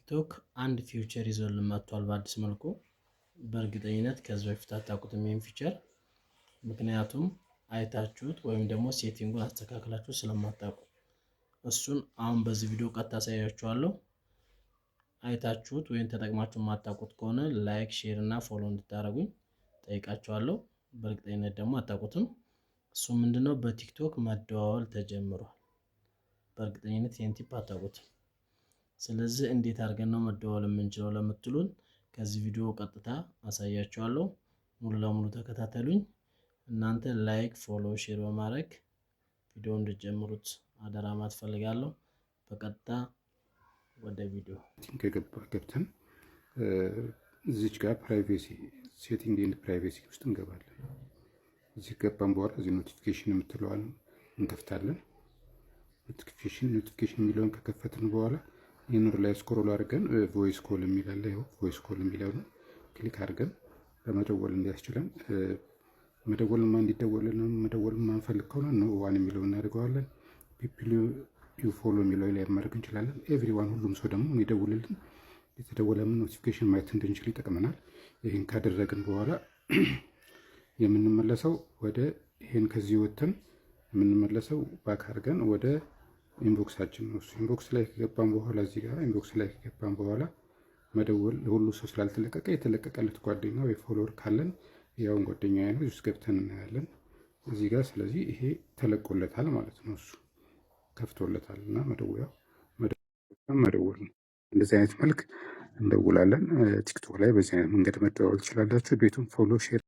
ቲክቶክ አንድ ፊውቸር ይዞልን መጥቷል በአዲስ መልኩ። በእርግጠኝነት ከዚህ በፊት አታውቁትም ይህን ፊውቸር፣ ምክንያቱም አይታችሁት ወይም ደግሞ ሴቲንጉን አስተካክላችሁ ስለማታውቁ። እሱን አሁን በዚህ ቪዲዮ ቀጥታ አሳያችኋለሁ። አይታችሁት ወይም ተጠቅማችሁ የማታውቁት ከሆነ ላይክ፣ ሼር እና ፎሎ እንድታደርጉኝ ጠይቃችኋለሁ። በእርግጠኝነት ደግሞ አታውቁትም። እሱ ምንድነው? በቲክቶክ መደዋወል ተጀምሯል። በእርግጠኝነት ይህን ቲፕ አታውቁትም። ስለዚህ እንዴት አድርገን ነው መደዋወል የምንችለው ለምትሉን ከዚህ ቪዲዮ ቀጥታ አሳያችኋለሁ። ሙሉ ለሙሉ ተከታተሉኝ። እናንተ ላይክ፣ ፎሎ፣ ሼር በማድረግ ቪዲዮ እንድትጀምሩት አደራ ማለት ፈልጋለሁ። በቀጥታ ወደ ቪዲዮ ገብተን እዚች ጋር ፕራይቬሲ ሴቲንግ ኤንድ ፕራይቬሲ ውስጥ እንገባለን። እዚህ ገባን በኋላ እዚህ ኖቲፊኬሽን የምትለዋን እንከፍታለን። ኖቲፊኬሽን የሚለውን ከከፈትን በኋላ ይህን ላይ ስክሮል አድርገን ቮይስ ኮል የሚላለ ይኸው ቮይስ ኮል የሚለውን ክሊክ አድርገን ለመደወል እንዲያስችለን መደወልማ እንዲደወልን መደወል ማንፈልግ ከሆነ ነው ዋን የሚለውን እናደርገዋለን። ፒፕል ዩ ፎሎ የሚለው ላይ ማድረግ እንችላለን። ኤቭሪዋን ሁሉም ሰው ደግሞ የሚደውልልን የተደወለምን ኖቲፊኬሽን ማየት እንድንችል ይጠቅመናል። ይህን ካደረግን በኋላ የምንመለሰው ወደ ይህን ከዚህ ወጥተን የምንመለሰው ባክ አድርገን ወደ ኢንቦክሳችን ነው። ኢንቦክስ ላይ ከገባን በኋላ እዚህ ጋር ኢንቦክስ ላይ ከገባን በኋላ መደወል ለሁሉ ሰው ስላልተለቀቀ የተለቀቀለት ጓደኛ ወይ ፎሎወር ካለን ያውን ጓደኛ ነው እዚህ ገብተን እናያለን እዚህ ጋር። ስለዚህ ይሄ ተለቆለታል ማለት ነው። እሱ ከፍቶለታል እና መደወል ነው። እንደዚህ አይነት መልክ እንደውላለን። ቲክቶክ ላይ በዚህ አይነት መንገድ መደዋወል ትችላላችሁ። ቤቱን ፎሎ ሼር